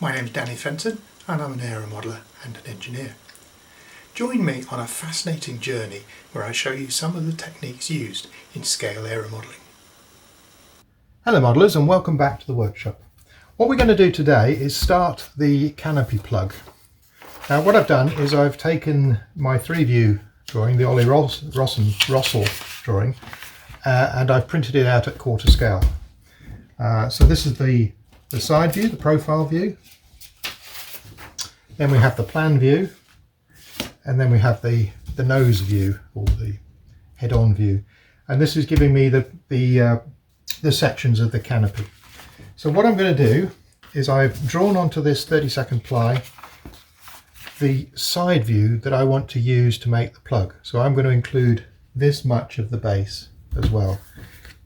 My name is Danny Fenton and I'm an aeromodeller and an engineer. Join me on a fascinating journey where I show you some of the techniques used in scale aeromodelling. Hello modellers and welcome back to the workshop. What we're going to do today is start the canopy plug. Now what I've done is I've taken my 3-view drawing, the Ollie Rossel drawing, and I've printed it out at quarter scale. So this is the side view, the profile view. Then we have the plan view, and then we have the nose view, or the head-on view. And this is giving me the sections of the canopy. So what I'm going to do is I've drawn onto this 32nd ply the side view that I want to use to make the plug. So I'm going to include this much of the base as well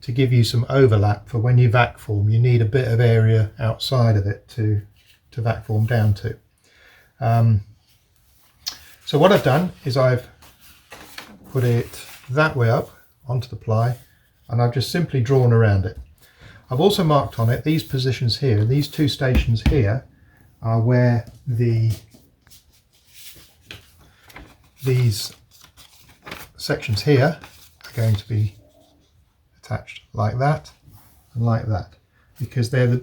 to give you some overlap for when you vac form. You need a bit of area outside of it to vac form down to. So what I've done is I've put it that way up onto the ply and I've just simply drawn around it. I've also marked on it these positions here. These two stations here are where these sections here are going to be attached like that and like that, because they're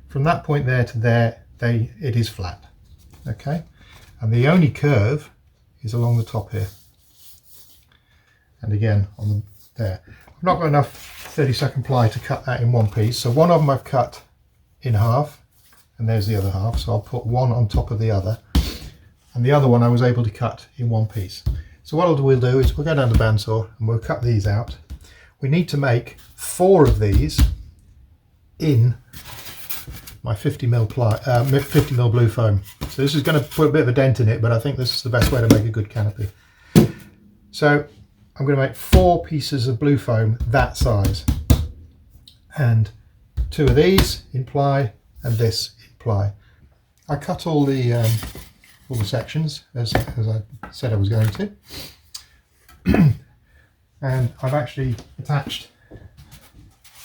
from that point there to there it is flat. Okay, and the only curve is along the top here, and again on there. I've not got enough 32nd ply to cut that in one piece, so one of them I've cut in half and there's the other half, so I'll put one on top of the other, and the other one I was able to cut in one piece. So what we'll do is we'll go down to the bandsaw and we'll cut these out. We need to make 4 of these in my 50mm ply, 50mm blue foam. So this is going to put a bit of a dent in it, but I think this is the best way to make a good canopy. So I'm going to make 4 pieces of blue foam that size, and 2 of these in ply and this in ply. I cut all the sections as I said I was going to, and I've actually attached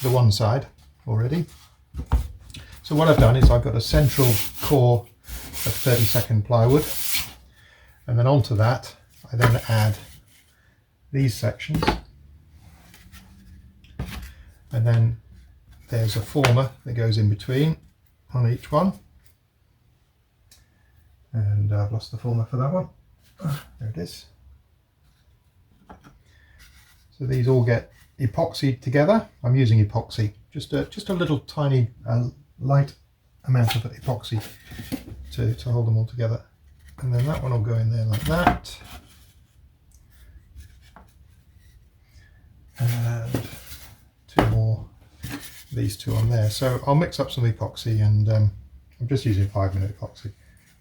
the one side already. So what I've done is I've got a central core of 32nd plywood, and then onto that I then add these sections, and then there's a former that goes in between on each one, and I've lost the former for that one. There it is. So these all get epoxied together. I'm using epoxy, just a little tiny light amount of epoxy to hold them all together, and then that one will go in there like that, and 2 more, these 2 on there. So I'll mix up some epoxy, and I'm just using 5-minute epoxy,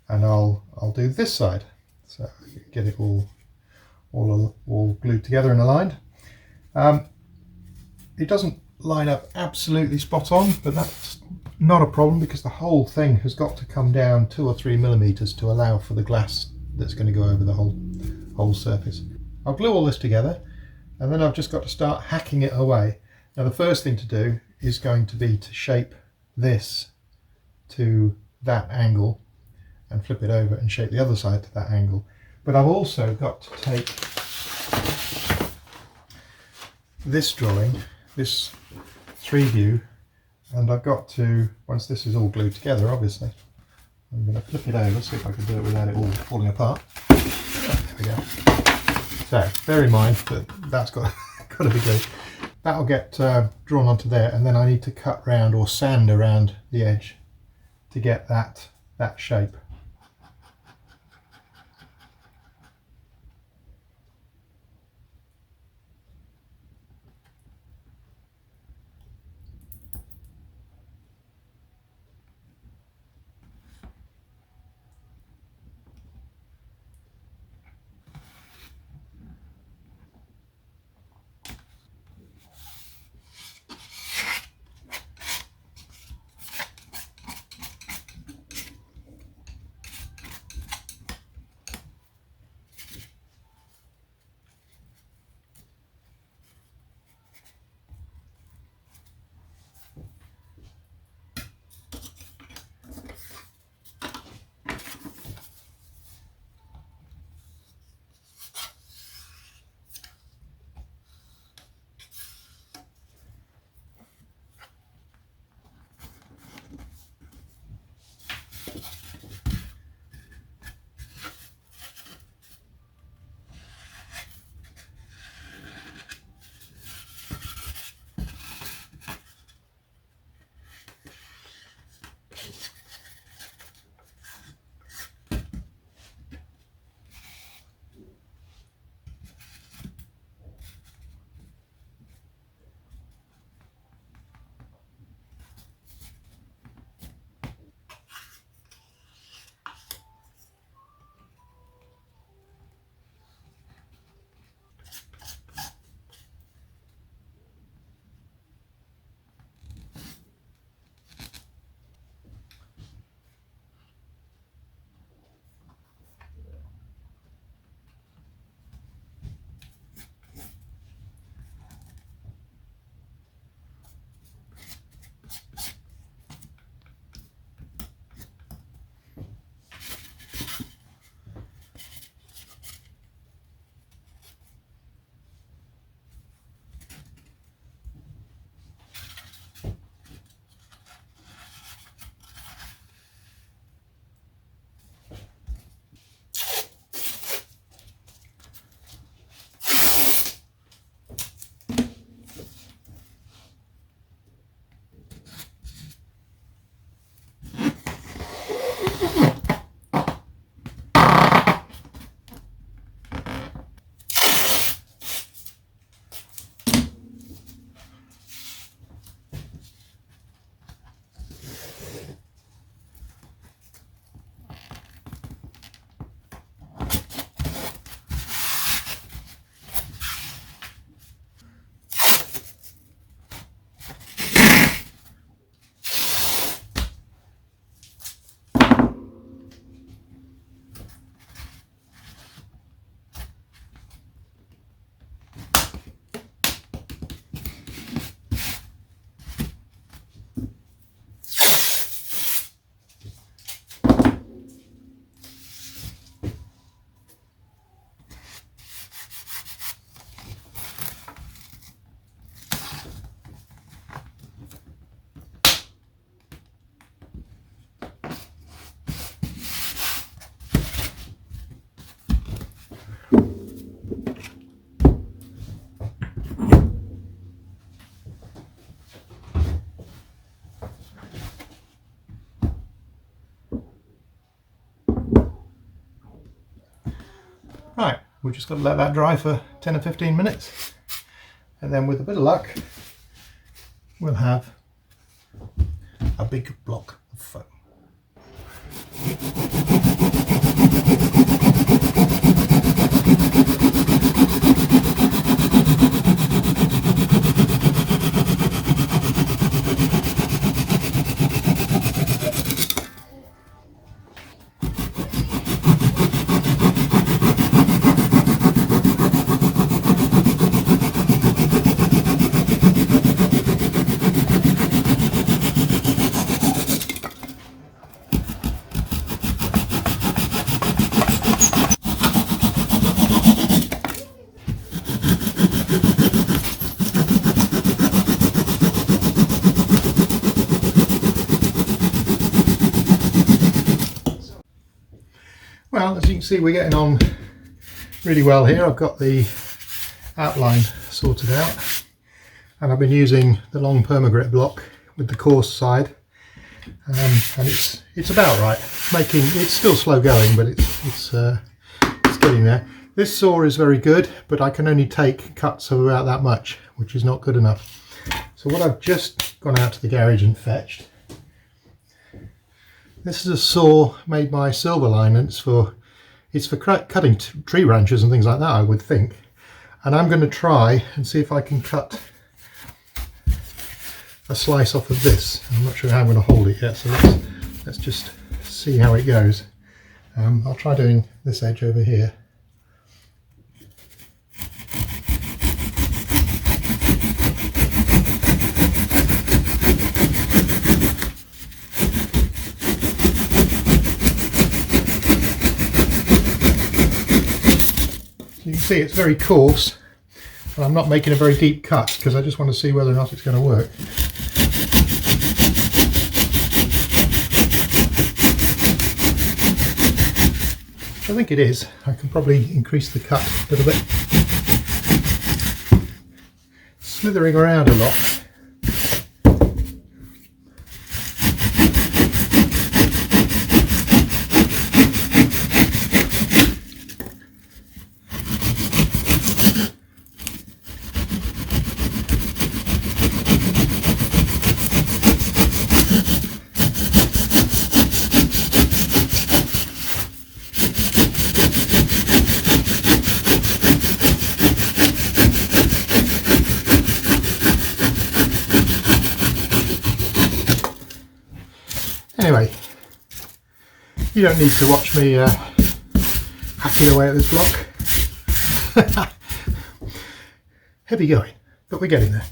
and I'll do this side, so get it all glued together and aligned. It doesn't line up absolutely spot on, but that's not a problem because the whole thing has got to come down 2 or 3 millimeters to allow for the glass that's going to go over the whole surface. I'll glue all this together, and then I've just got to start hacking it away. Now the first thing to do is going to be to shape this to that angle and flip it over and shape the other side to that angle. But I've also got to take this drawing, this 3-view, and I've got to, once this is all glued together, obviously, I'm going to flip it over, see if I can do it without it all falling apart. There we go. So bear in mind that that's got to be glued. That'll get drawn onto there, and then I need to cut round or sand around the edge to get that shape. Right, we've just got to let that dry for 10 or 15 minutes, and then with a bit of luck we'll have a big block of foam. Well, as you can see, we're getting on really well here. I've got the outline sorted out, and I've been using the long permagrit block with the coarse side, and it's about right. It's still slow going, but it's getting there. This saw is very good, but I can only take cuts of about that much, which is not good enough. So what I've just gone out to the garage and fetched. This is a saw made by Silverline, and it's for cutting tree branches and things like that, I would think. And I'm going to try and see if I can cut a slice off of this. I'm not sure how I'm going to hold it yet, so let's just see how it goes. I'll try doing this edge over here. You can see it's very coarse, and I'm not making a very deep cut because I just want to see whether or not it's going to work. I think it is. I can probably increase the cut a little bit. Slithering around a lot. Anyway, you don't need to watch me hacking away at this block. Heavy going, but we're getting there.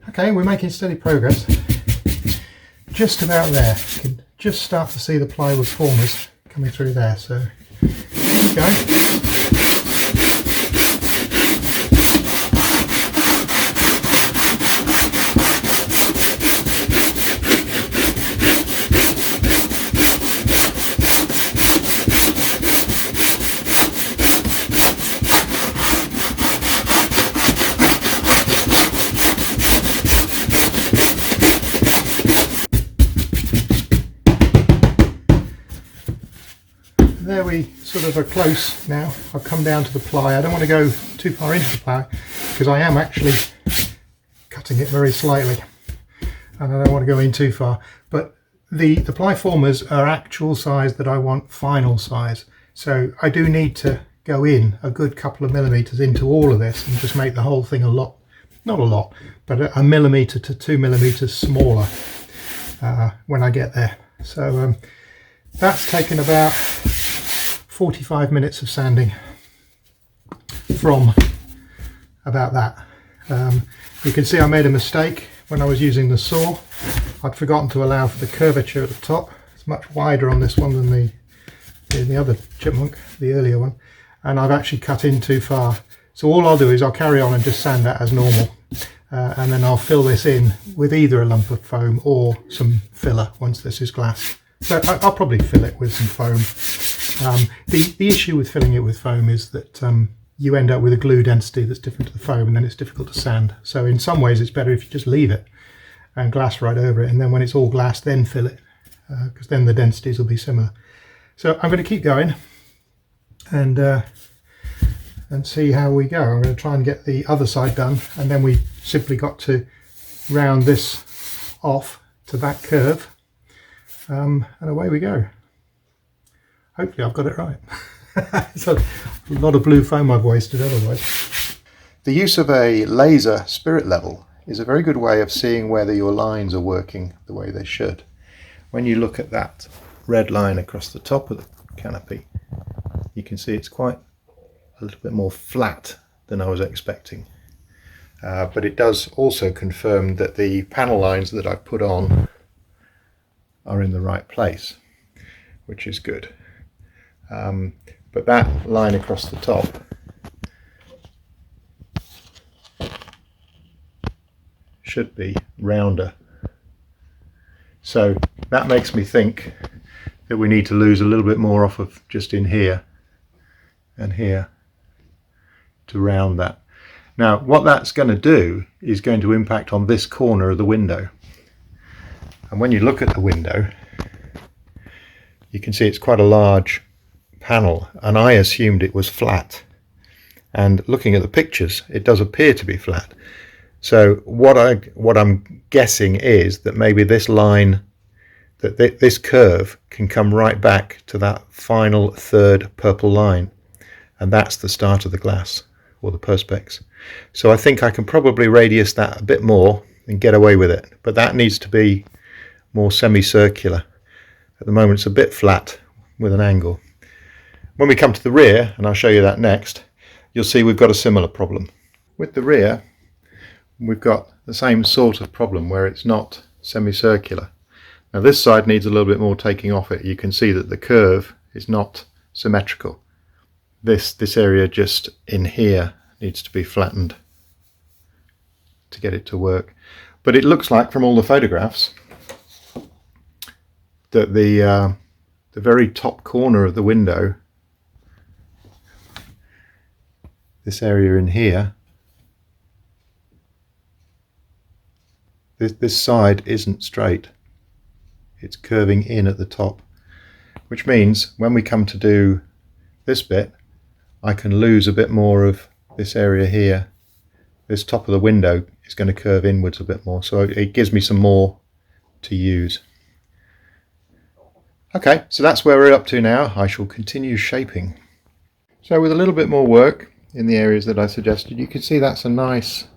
Okay, we're making steady progress. Just about there. You can just start to see the plywood formers coming through there, so keep going. There we sort of are close now. I've come down to the ply. I don't want to go too far into the ply because I am actually cutting it very slightly, and I don't want to go in too far. But the ply formers are actual size that I want final size. So I do need to go in a good couple of millimeters into all of this and just make the whole thing a lot, not a lot, but a millimeter to 2 millimeters smaller when I get there. So that's taken about 45 minutes of sanding from about that. You can see I made a mistake when I was using the saw. I'd forgotten to allow for the curvature at the top. It's much wider on this one than the other chipmunk, the earlier one, and I've actually cut in too far. So all I'll do is I'll carry on and just sand that as normal, and then I'll fill this in with either a lump of foam or some filler once this is glass. So I'll probably fill it with some foam. The issue with filling it with foam is that you end up with a glue density that's different to the foam, and then it's difficult to sand. So in some ways it's better if you just leave it and glass right over it, and then when it's all glass then fill it, because then the densities will be similar. So I'm going to keep going, and and see how we go. I'm going to try and get the other side done, and then we simply got to round this off to that curve, and away we go. Hopefully I've got it right. It's a lot of blue foam I've wasted otherwise. The use of a laser spirit level is a very good way of seeing whether your lines are working the way they should. When you look at that red line across the top of the canopy, you can see it's quite a little bit more flat than I was expecting. But it does also confirm that the panel lines that I've put on are in the right place, which is good. But that line across the top should be rounder. So that makes me think that we need to lose a little bit more off of just in here and here to round that. Now what that's going to do is going to impact on this corner of the window. And when you look at the window, you can see it's quite a large panel, and I assumed it was flat. And looking at the pictures, it does appear to be flat. So what I'm guessing is that maybe this line, that this curve can come right back to that final third purple line, and that's the start of the glass or the perspex. So I think I can probably radius that a bit more and get away with it, but that needs to be more semicircular. At the moment it's a bit flat with an angle. When we come to the rear, and I'll show you that next, you'll see we've got a similar problem. With the rear, we've got the same sort of problem where it's not semicircular. Now this side needs a little bit more taking off it. You can see that the curve is not symmetrical. This area just in here needs to be flattened to get it to work. But it looks like from all the photographs that the very top corner of the window, this area in here, this side isn't straight. It's curving in at the top, which means when we come to do this bit, I can lose a bit more of this area here. This top of the window is going to curve inwards a bit more, so it gives me some more to use. Okay, so that's where we're up to now. I shall continue shaping. So with a little bit more work in the areas that I suggested, you can see that's a nice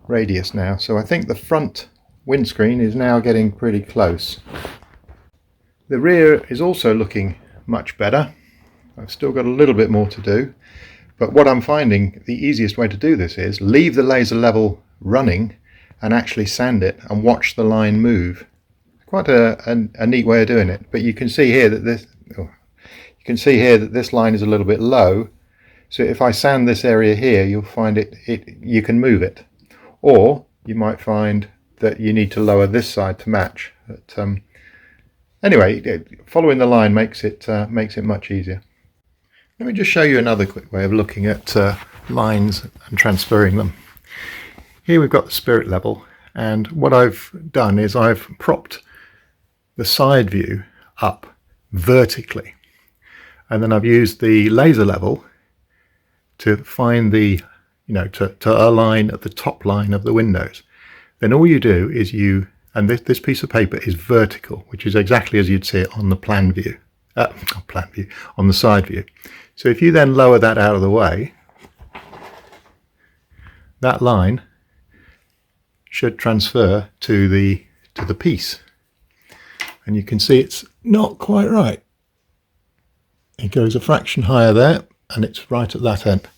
radius now. So I think the front windscreen is now getting pretty close. The rear is also looking much better. I've still got a little bit more to do, but what I'm finding the easiest way to do this is leave the laser level running and actually sand it and watch the line move. Quite a neat way of doing it. But you can see here that this line is a little bit low. So if I sand this area here, you'll find you can move it, or you might find that you need to lower this side to match. But, anyway, following the line makes it much easier. Let me just show you another quick way of looking at lines and transferring them. Here we've got the spirit level, and what I've done is I've propped the side view up vertically, and then I've used the laser level to find to align at the top line of the windows. Then all you do is and this piece of paper is vertical, which is exactly as you'd see it on the plan view, on the side view. So if you then lower that out of the way, that line should transfer to the piece. And you can see it's not quite right. It goes a fraction higher there, and it's right at that end.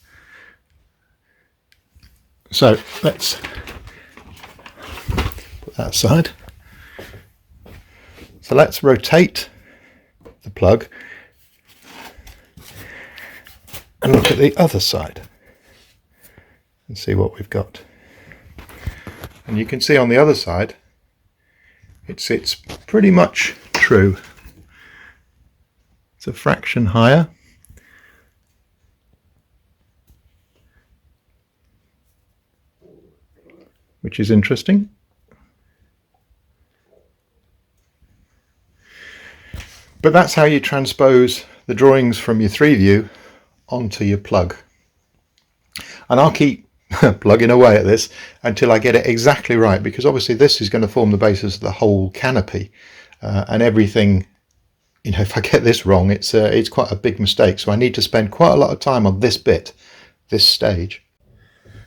So let's put that aside. So let's rotate the plug and look at the other side and see what we've got. And you can see on the other side it sits pretty much true. It's a fraction higher. Which is interesting. But that's how you transpose the drawings from your 3 view onto your plug. And I'll keep plugging away at this until I get it exactly right, because obviously this is going to form the basis of the whole canopy, and everything, you know, if I get this wrong, it's quite a big mistake. So I need to spend quite a lot of time on this bit, this stage.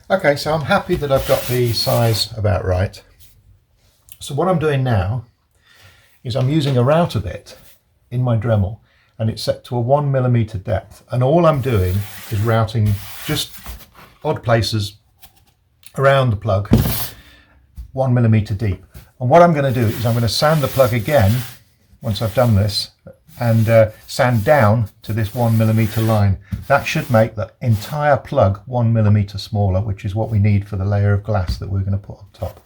Okay, so I'm happy that I've got the size about right. So what I'm doing now is I'm using a router bit in my Dremel, and it's set to a 1mm depth, and all I'm doing is routing just odd places around the plug 1mm deep. And what I'm going to do is I'm going to sand the plug again once I've done this, and sand down to this 1mm line. That should make the entire plug 1mm smaller, which is what we need for the layer of glass that we're going to put on top.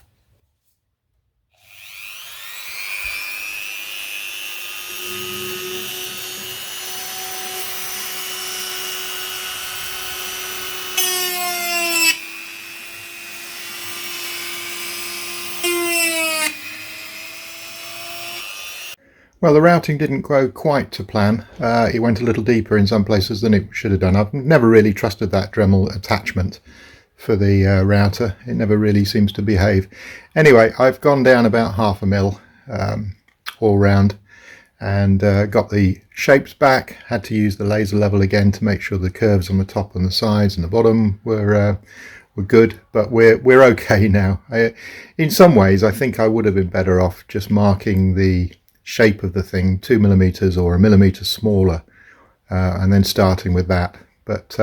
Well, the routing didn't go quite to plan. It went a little deeper in some places than it should have done. I've never really trusted that Dremel attachment for the router. It never really seems to behave. Anyway, I've gone down about 1/2 mil all round, and got the shapes back. Had to use the laser level again to make sure the curves on the top and the sides and the bottom were good, but we're okay now. In some ways, I think I would have been better off just marking the shape of the thing 2mm or 1mm smaller, and then starting with that. But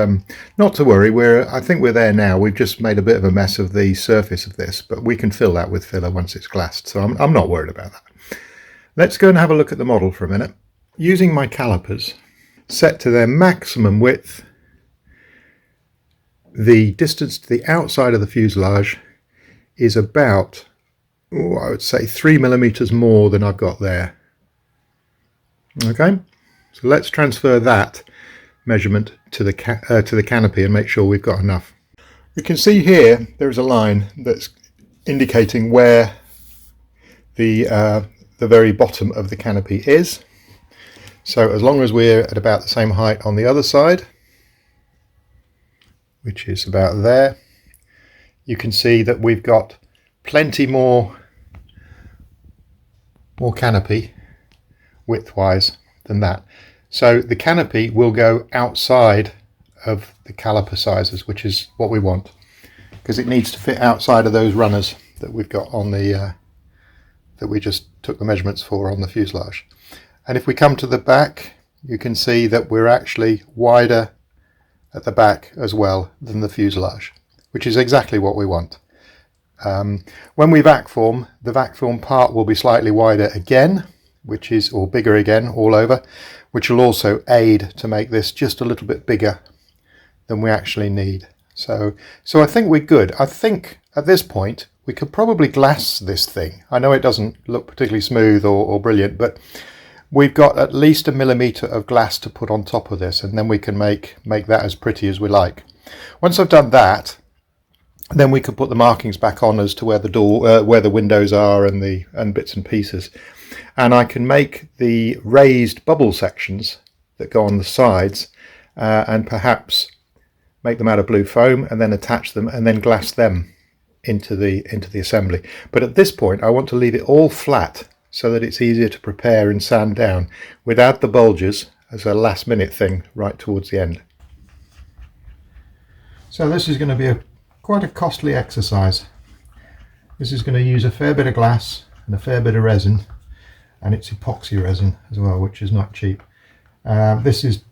not to worry, I think we're there now. We've just made a bit of a mess of the surface of this, but we can fill that with filler once it's glassed, so I'm not worried about that. Let's go and have a look at the model for a minute. Using my calipers set to their maximum width, the distance to the outside of the fuselage is about, I would say 3mm more than I've got there. Okay, so let's transfer that measurement to the canopy and make sure we've got enough. You can see here there is a line that's indicating where the very bottom of the canopy is. So as long as we're at about the same height on the other side, which is about there, you can see that we've got plenty more canopy width-wise than that. So the canopy will go outside of the caliper sizes, which is what we want, because it needs to fit outside of those runners that we've got on the that we just took the measurements for on the fuselage. And if we come to the back, you can see that we're actually wider at the back as well than the fuselage, which is exactly what we want. When we vac form, the vac form part will be slightly wider again, or bigger again all over, which will also aid to make this just a little bit bigger than we actually need. So I think we're good. I think at this point we could probably glass this thing. I know it doesn't look particularly smooth or brilliant, but we've got at least 1mm of glass to put on top of this, and then we can make that as pretty as we like. Once I've done that, then we can put the markings back on as to where the door, where the windows are, and bits and pieces. And I can make the raised bubble sections that go on the sides, and perhaps make them out of blue foam, and then attach them, and then glass them into the assembly. But at this point, I want to leave it all flat so that it's easier to prepare and sand down without the bulges as a last minute thing right towards the end. So this is going to be quite a costly exercise. This is going to use a fair bit of glass and a fair bit of resin, and it's epoxy resin as well, which is not cheap. This is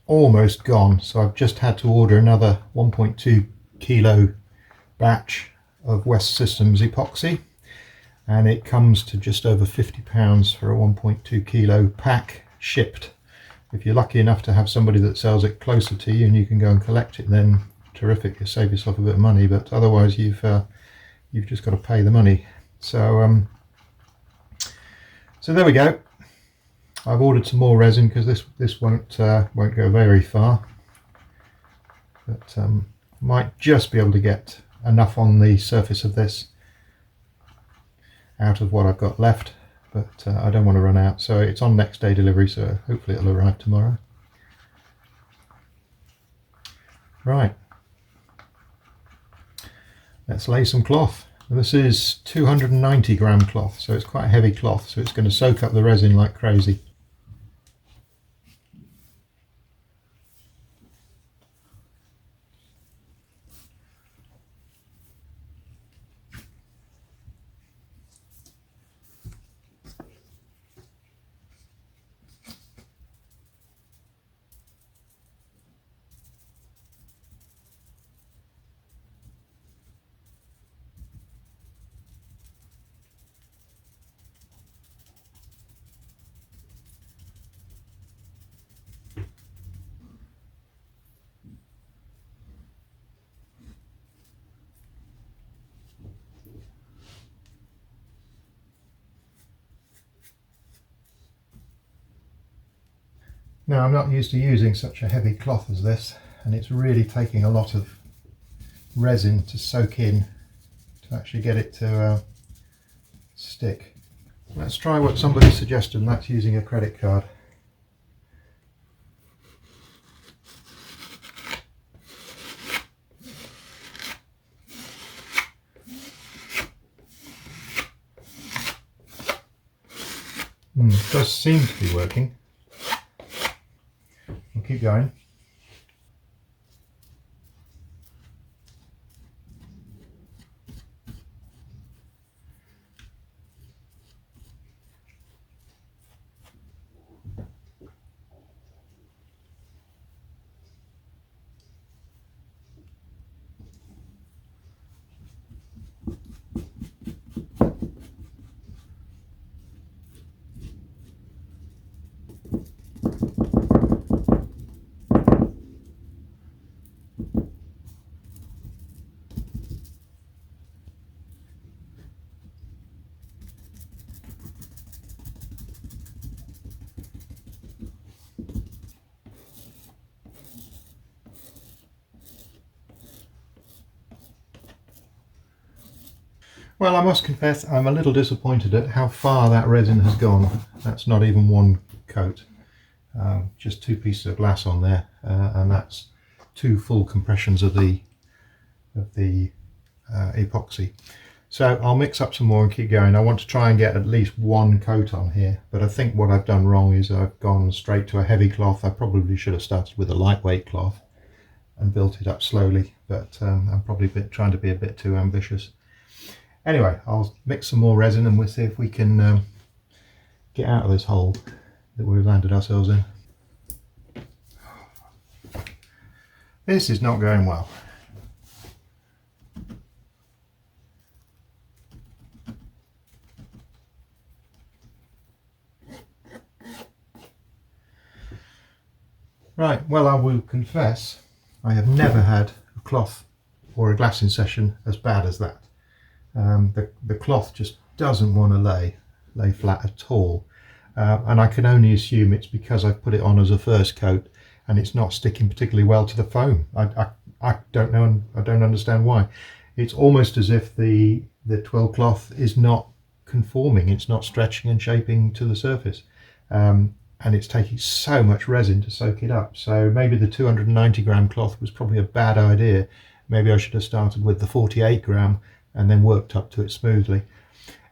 almost gone, so I've just had to order another 1.2 kilo batch of West Systems epoxy, and it comes to just over £50 for a 1.2 kilo pack shipped. If you're lucky enough to have somebody that sells it closer to you and you can go and collect it, then terrific, you save yourself a bit of money, but otherwise you've just got to pay the money. So there we go. I've ordered some more resin because this won't go very far, but might just be able to get enough on the surface of this out of what I've got left, but I don't want to run out. So it's on next day delivery, so hopefully it'll arrive tomorrow. Right, let's lay some cloth. And this is 290 gram cloth, so it's quite a heavy cloth, so it's going to soak up the resin like crazy. Now, I'm not used to using such a heavy cloth as this, and it's really taking a lot of resin to soak in to actually get it to stick. Let's try what somebody suggested, and that's using a credit card. It does seem to be working. We'll keep going. Well, I must confess I'm a little disappointed at how far that resin has gone. That's not even one coat, just 2 pieces of glass on there, and that's 2 full compressions of the epoxy. So I'll mix up some more and keep going. I want to try and get at least 1 coat on here, but I think what I've done wrong is I've gone straight to a heavy cloth. I probably should have started with a lightweight cloth and built it up slowly, but I'm probably trying to be a bit too ambitious. Anyway, I'll mix some more resin and we'll see if we can get out of this hole that we've landed ourselves in. This is not going well. Right, well, I will confess I have never had a cloth or a glassing session as bad as that. The cloth just doesn't want to lay flat at all, and I can only assume it's because I've put it on as a first coat and it's not sticking particularly well to the foam. I don't know, I don't understand why. It's almost as if the twill cloth is not conforming, it's not stretching and shaping to the surface, and it's taking so much resin to soak it up. So maybe the 290 gram cloth was probably a bad idea. Maybe I should have started with the 48 gram and then worked up to it smoothly.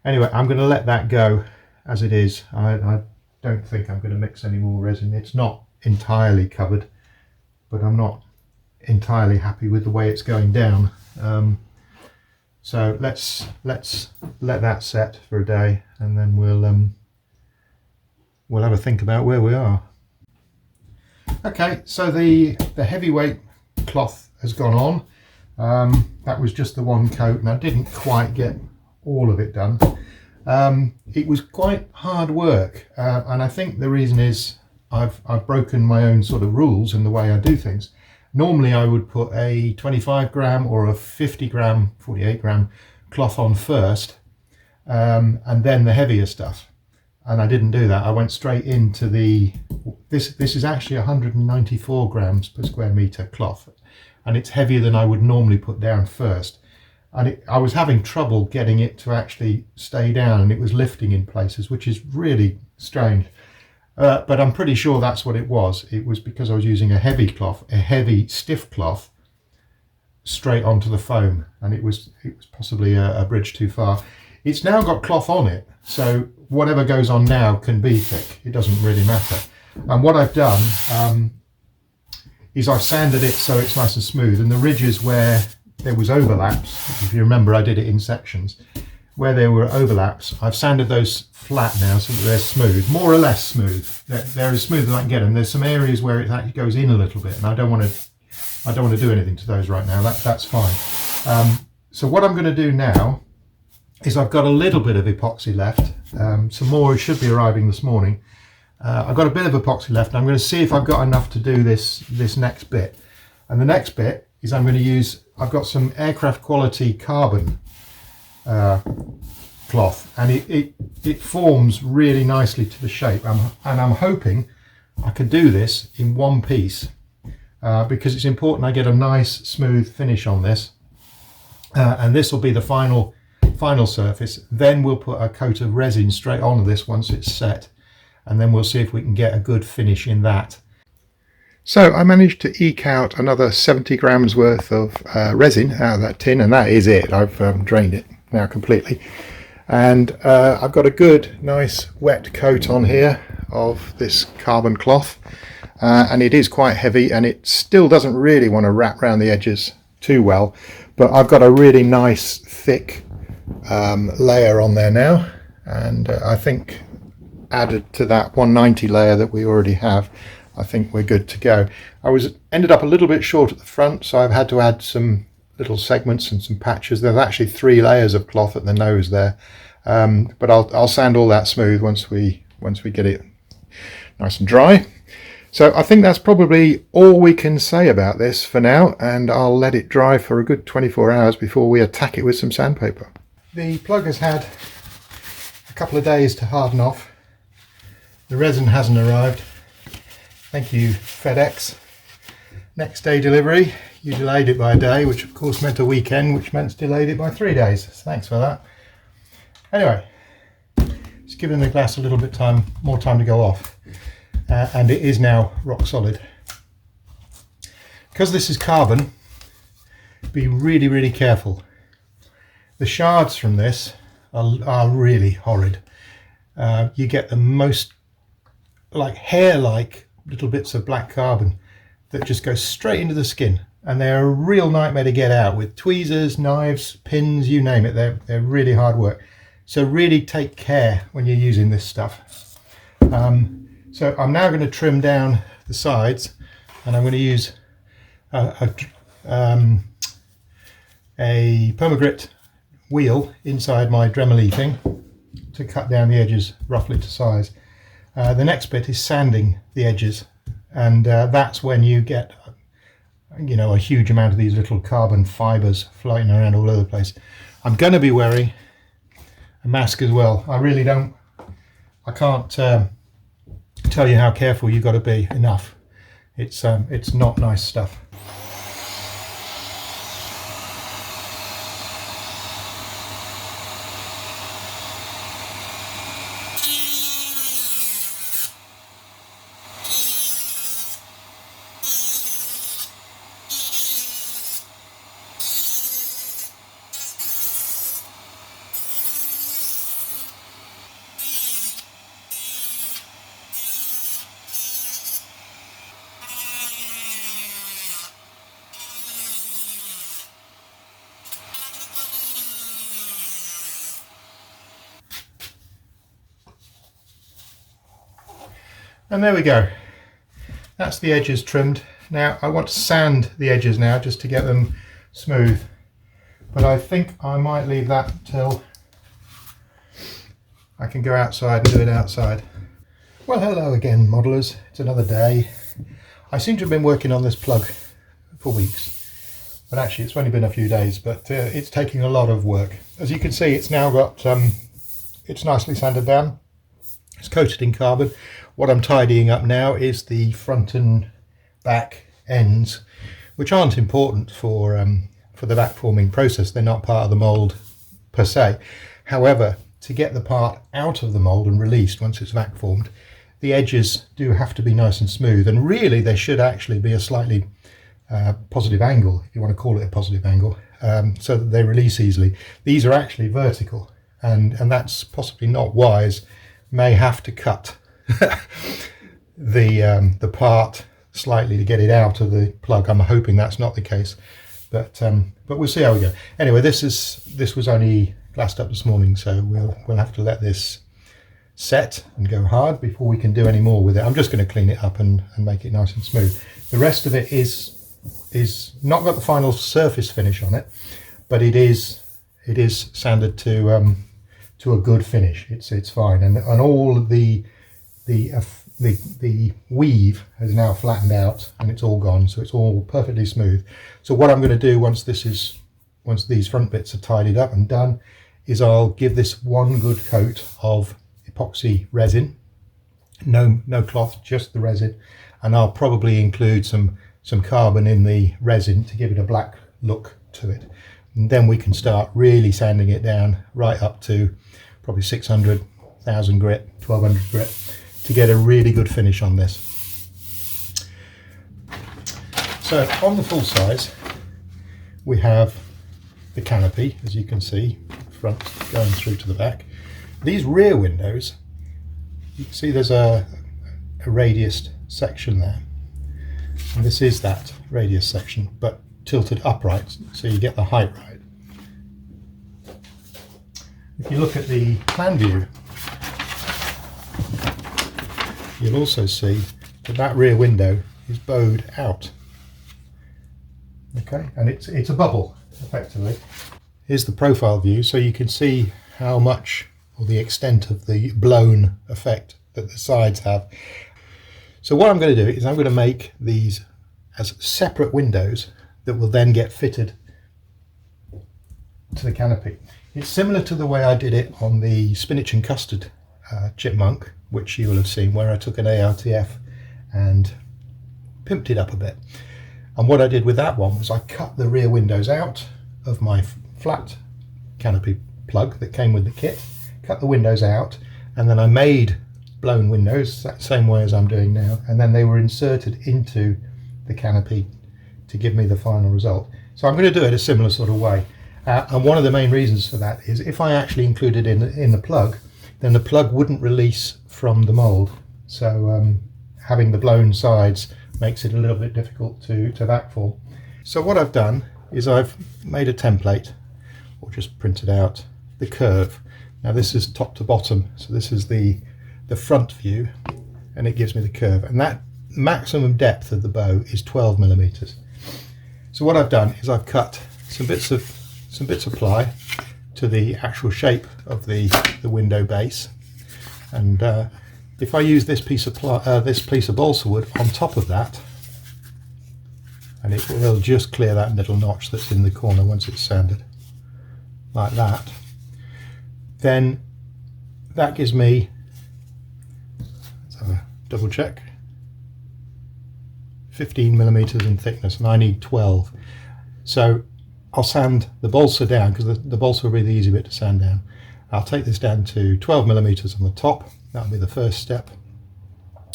Anyway, I'm going to let that go as it is. I don't think I'm going to mix any more resin. It's not entirely covered, but I'm not entirely happy with the way it's going down. So let's let that set for a day, and then we'll have a think about where we are. Okay, so the heavyweight cloth has gone on. That was just the 1 coat, and I didn't quite get all of it done. It was quite hard work, and I think the reason is I've broken my own sort of rules in the way I do things. Normally I would put a 25 gram or a 50 gram, 48 gram cloth on first, and then the heavier stuff. And I didn't do that. I went straight into this is actually 194 grams per square meter cloth, and it's heavier than I would normally put down first. And I was having trouble getting it to actually stay down, and it was lifting in places, which is really strange. But I'm pretty sure that's what it was. It was because I was using a heavy cloth, a heavy stiff cloth, straight onto the foam, and it was possibly a bridge too far. It's now got cloth on it, so whatever goes on now can be thick. It doesn't really matter. And what I've done is I've sanded it so it's nice and smooth, and the ridges where there was overlaps, if you remember I did it in sections, where there were overlaps, I've sanded those flat now so that they're smooth, more or less smooth. They're as smooth as I can get them. There's some areas where it actually goes in a little bit, and I don't want to do anything to those right now. That's fine. So what I'm going to do now is I've got a little bit of epoxy left. Some more should be arriving this morning. I've got a bit of epoxy left, and I'm going to see if I've got enough to do this next bit. And the next bit is I'm going to use, I've got some aircraft quality carbon cloth, and it forms really nicely to the shape, and I'm hoping I could do this in one piece because it's important I get a nice smooth finish on this, and this will be the final surface. Then we'll put a coat of resin straight on this once it's set, and then we'll see if we can get a good finish in that. So I managed to eke out another 70 grams worth of resin out of that tin, and that is it. I've drained it now completely, and I've got a good nice wet coat on here of this carbon cloth, and it is quite heavy, and it still doesn't really want to wrap around the edges too well, but I've got a really nice thick layer on there now, and I think added to that 190 layer that we already have, I think we're good to go. I ended up a little bit short at the front, so I've had to add some little segments and some patches. There's actually 3 layers of cloth at the nose there, but I'll sand all that smooth once we get it nice and dry. So I think that's probably all we can say about this for now, and I'll let it dry for a good 24 hours before we attack it with some sandpaper. The plug has had a couple of days to harden off. The resin hasn't arrived. Thank you, FedEx. Next day delivery. You delayed it by a day, which of course meant a weekend, which meant delayed it by 3 days. So thanks for that. Anyway, it's given the glass a little bit more time to go off, and it is now rock solid. Because this is carbon, be really, really careful. The shards from this are really horrid. You get the most like hair-like little bits of black carbon that just go straight into the skin, and they're a real nightmare to get out with tweezers, knives, pins, you name it. They're really hard work, so really take care when you're using this stuff. So I'm now going to trim down the sides, and I'm going to use a Permagrit wheel inside my Dremel thing to cut down the edges roughly to size. The next bit is sanding the edges, and that's when you get, you know, a huge amount of these little carbon fibers floating around all over the place. I'm going to be wearing a mask as well. I can't tell you how careful you've got to be enough. It's not nice stuff. And there we go. That's the edges trimmed. Now I want to sand the edges now just to get them smooth, but I think I might leave that until I can go outside and do it outside. Well, hello again, modelers. It's another day. I seem to have been working on this plug for weeks, but actually it's only been a few days, but it's taking a lot of work. As you can see, it's now got it's nicely sanded down. It's coated in carbon. What I'm tidying up now is the front and back ends, which aren't important for the back forming process. They're not part of the mould per se. However, to get the part out of the mould and released once it's vac formed, the edges do have to be nice and smooth, and really there should actually be a slightly positive angle, if you want to call it a positive angle, so that they release easily. These are actually vertical, and that's possibly not wise. May have to cut the part slightly to get it out of the plug. I'm hoping that's not the case, but we'll see how we go. Anyway, this was only glassed up this morning, so we'll have to let this set and go hard before we can do any more with it. I'm just going to clean it up and make it nice and smooth. The rest of it is not got the final surface finish on it, but it is sanded to a good finish. It's fine, and all the weave has now flattened out and it's all gone, so it's all perfectly smooth. So what I'm going to do once these front bits are tidied up and done is I'll give this one good coat of epoxy resin, no cloth, just the resin, and I'll probably include some carbon in the resin to give it a black look to it, and then we can start really sanding it down right up to probably 600, 1000 grit, 1200 grit to get a really good finish on this. So on the full size we have the canopy, as you can see, front going through to the back. These rear windows, you can see there's a radius section there, and this is that radius section but tilted upright, so you get the height right. If you look at the plan view, you'll also see that rear window is bowed out. Okay, and it's a bubble effectively. Here's the profile view, so you can see how much, or the extent of the blown effect that the sides have. So what I'm going to do is I'm going to make these as separate windows that will then get fitted to the canopy. It's similar to the way I did it on the spinach and custard chipmunk, which you will have seen, where I took an ARTF and pimped it up a bit. And what I did with that one was I cut the rear windows out of my flat canopy plug that came with the kit, cut the windows out, and then I made blown windows that same way as I'm doing now, and then they were inserted into the canopy to give me the final result. So I'm going to do it a similar sort of way, and one of the main reasons for that is if I actually included it in the plug, then the plug wouldn't release from the mould. So having the blown sides makes it a little bit difficult to vac form. So what I've done is I've made a template, or just printed out the curve. Now this is top to bottom, so this is the front view, and it gives me the curve, and that maximum depth of the bow is 12 millimeters. So what I've done is I've cut some bits of ply to the actual shape of the window base, and if I use this piece of balsa wood on top of that, and it will just clear that little notch that's in the corner once it's sanded like that, then that gives me, let's have a double check, 15 millimeters in thickness, and I need 12. So I'll sand the balsa down, because the balsa will be the easy bit to sand down. I'll take this down to 12 millimeters on the top. That'll be the first step,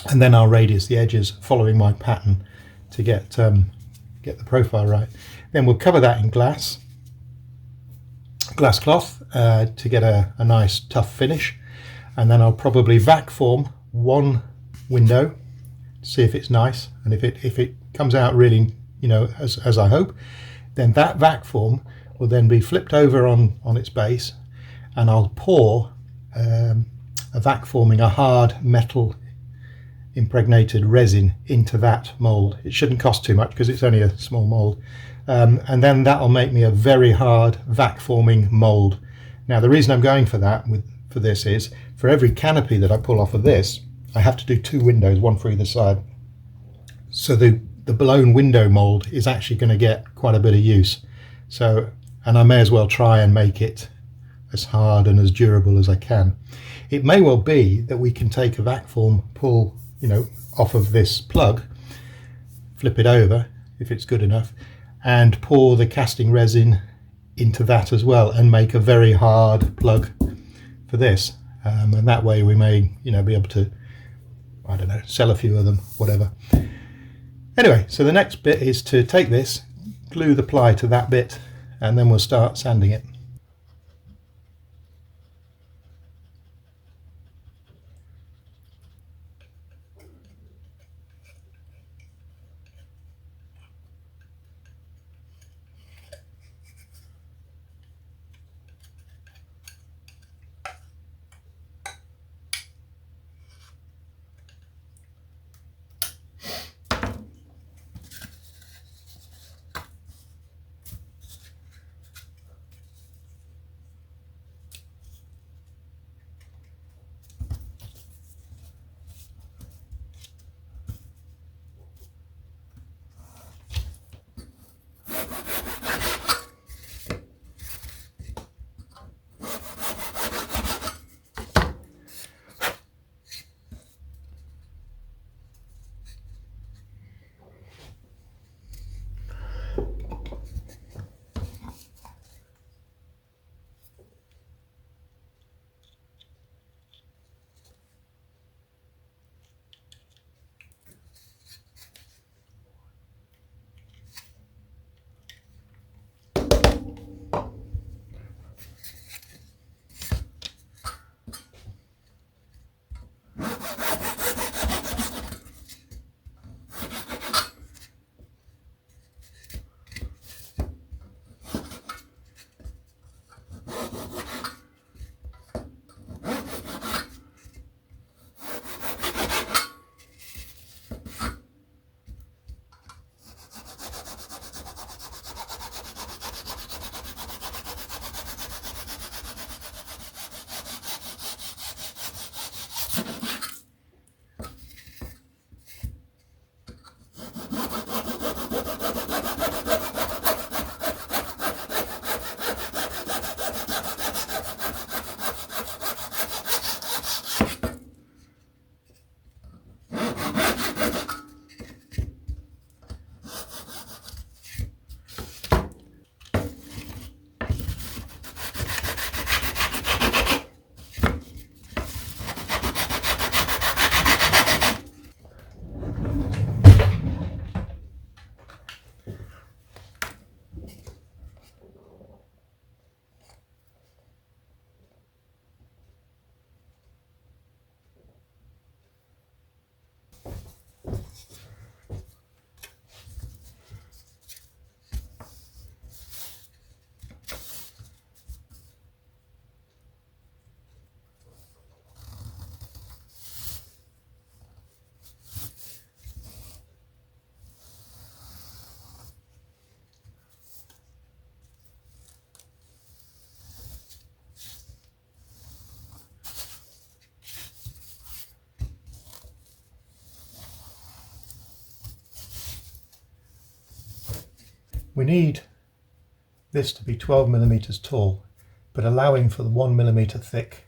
and then I'll radius the edges following my pattern to get the profile right. Then we'll cover that in glass cloth to get a nice tough finish, and then I'll probably vac form one window to see if it's nice, and if it comes out really, you know, as I hope, then that vac form will then be flipped over on its base, and I'll pour a vac forming a hard metal impregnated resin into that mould. It shouldn't cost too much because it's only a small mould, and then that'll make me a very hard vac forming mould. Now the reason I'm going for that for this is for every canopy that I pull off of this, I have to do 2 windows, one for either side. So the blown window mould is actually going to get quite a bit of use. So, and I may as well try and make it as hard and as durable as I can. It may well be that we can take a vac form pull, you know, off of this plug, flip it over if it's good enough, and pour the casting resin into that as well, and make a very hard plug for this. And that way we may, you know, be able to, I don't know, sell a few of them, whatever. Anyway, so the next bit is to take this, glue the ply to that bit, and then we'll start sanding it. We need this to be 12 millimeters tall, but allowing for the 1 millimeter thick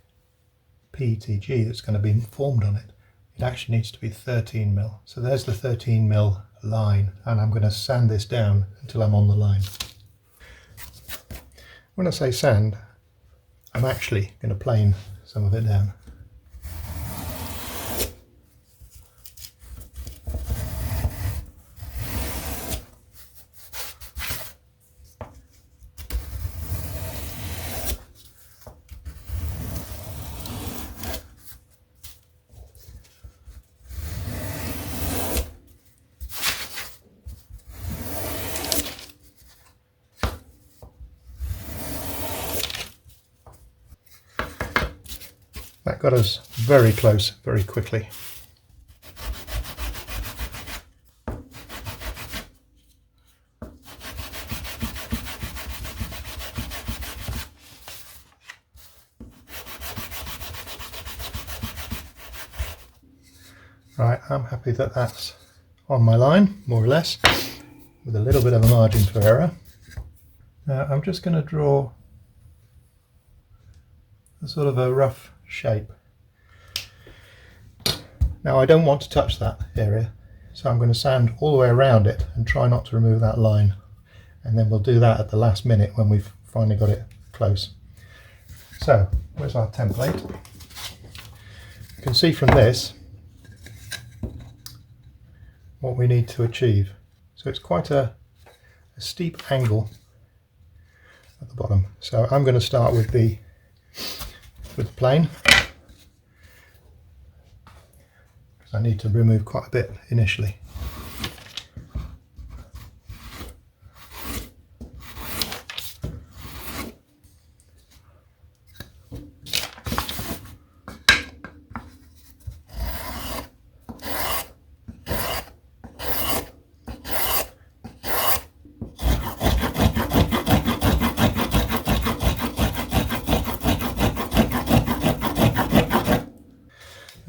PETG that's going to be formed on it, it actually needs to be 13 mil. So there's the 13 mil line, and I'm going to sand this down until I'm on the line. When I say sand, I'm actually going to plane some of it down. That got us very close very quickly. Right, I'm happy that that's on my line, more or less, with a little bit of a margin for error. Now I'm just going to draw a sort of a rough shape. Now I don't want to touch that area, so I'm going to sand all the way around it and try not to remove that line, and then we'll do that at the last minute when we've finally got it close. So where's our template? You can see from this what we need to achieve. So it's quite a steep angle at the bottom. So I'm going to start with the plane, because I need to remove quite a bit initially.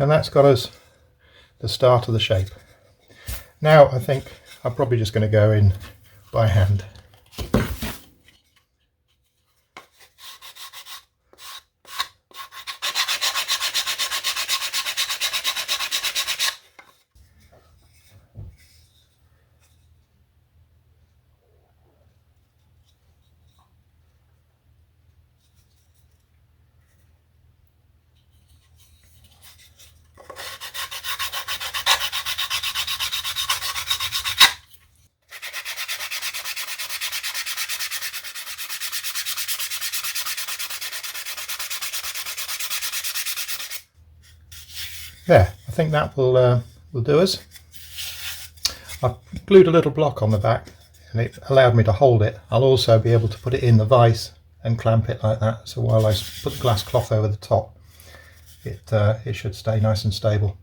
And that's got us the start of the shape. Now I think I'm probably just going to go in by hand. There, I think that will do us. I've glued a little block on the back and it allowed me to hold it. I'll also be able to put it in the vise and clamp it like that, so while I put the glass cloth over the top, it should stay nice and stable.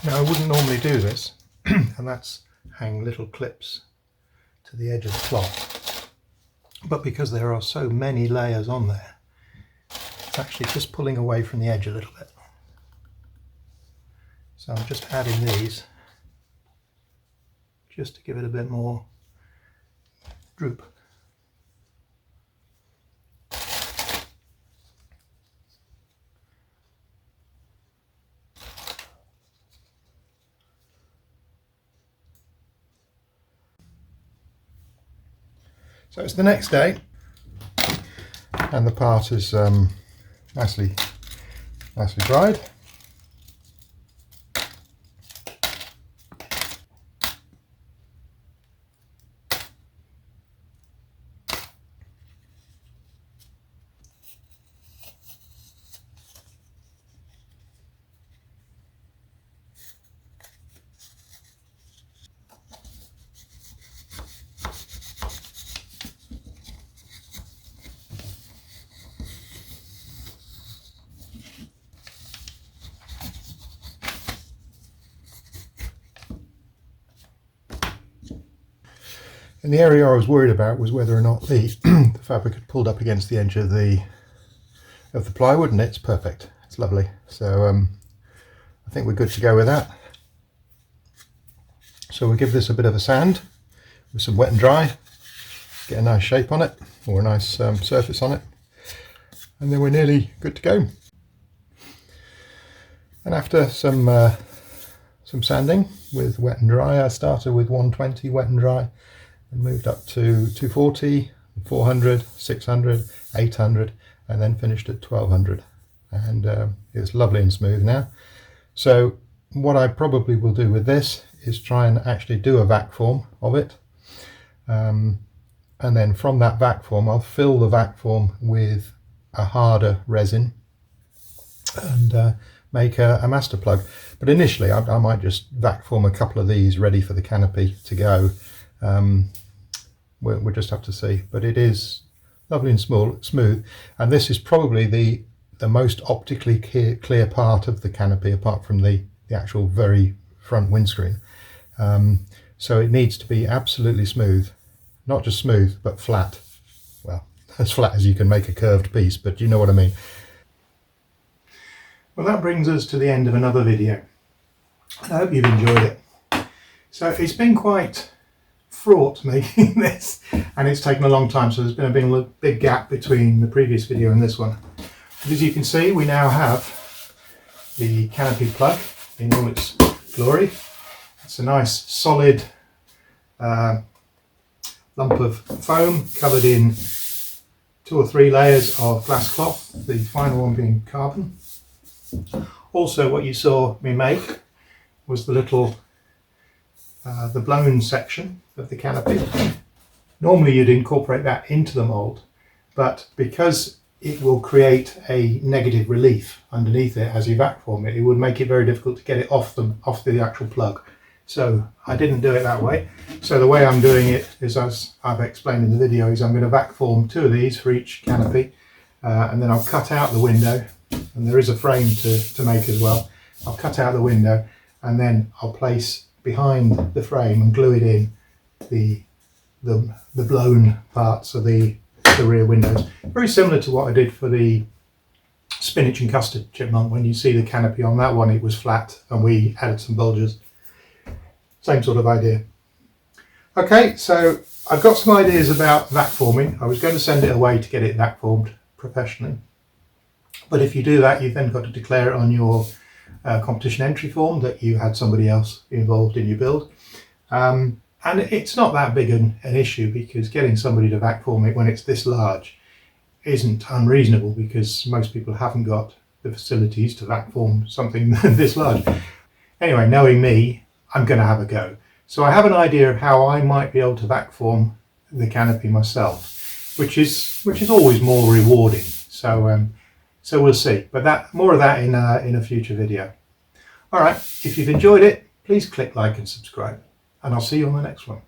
Now I wouldn't normally do this, and that's hang little clips to the edge of the cloth, but because there are so many layers on there, it's actually just pulling away from the edge a little bit. So I'm just adding these just to give it a bit more droop. So it's the next day, and the part is nicely dried. And the area I was worried about was whether or not the the fabric had pulled up against the edge of the plywood, and it's perfect. It's lovely. So I think we're good to go with that. So we'll give this a bit of a sand with some wet and dry, get a nice shape on it, or a nice surface on it, and then we're nearly good to go. And after some sanding with wet and dry, I started with 120 wet and dry, and moved up to 240, 400, 600, 800, and then finished at 1200. And it's lovely and smooth now. So what I probably will do with this is try and actually do a vac form of it. And then from that vac form, I'll fill the vac form with a harder resin and make a master plug. But initially I might just vac form a couple of these ready for the canopy to go. We'll just have to see, but it is lovely and smooth, and this is probably the most optically clear part of the canopy, apart from the actual very front windscreen. So it needs to be absolutely smooth, not just smooth but flat. Well, as flat as you can make a curved piece, but you know what I mean. Well, that brings us to the end of another video. I hope you've enjoyed it. So it's been quite fraught making this, and it's taken a long time, so there's been a big gap between the previous video and this one. But as you can see, we now have the canopy plug in all its glory. It's a nice solid lump of foam covered in 2 or 3 layers of glass cloth, the final one being carbon. Also, what you saw me make was the little the blown section of the canopy. Normally you'd incorporate that into the mould, but because it will create a negative relief underneath it as you vac form it, it would make it very difficult to get it off the actual plug. So I didn't do it that way. So the way I'm doing it is, as I've explained in the video, is I'm going to vac form 2 of these for each canopy, and then I'll cut out the window, and there is a frame to make as well. I'll cut out the window, and then I'll place behind the frame and glue it in the blown parts of the rear windows. Very similar to what I did for the spinach and custard chipmunk. When you see the canopy on that one, it was flat and we added some bulges. Same sort of idea. Okay, so I've got some ideas about vac forming. I was going to send it away to get it vac formed professionally, but if you do that, you've then got to declare it on your competition entry form that you had somebody else involved in your build. And it's not that big an issue, because getting somebody to vac form it when it's this large isn't unreasonable, because most people haven't got the facilities to vac form something this large. Anyway, knowing me, I'm going to have a go. So I have an idea of how I might be able to vac form the canopy myself, which is always more rewarding. So so we'll see, but more of that in a future video. All right, if you've enjoyed it, please click like and subscribe, and I'll see you on the next one.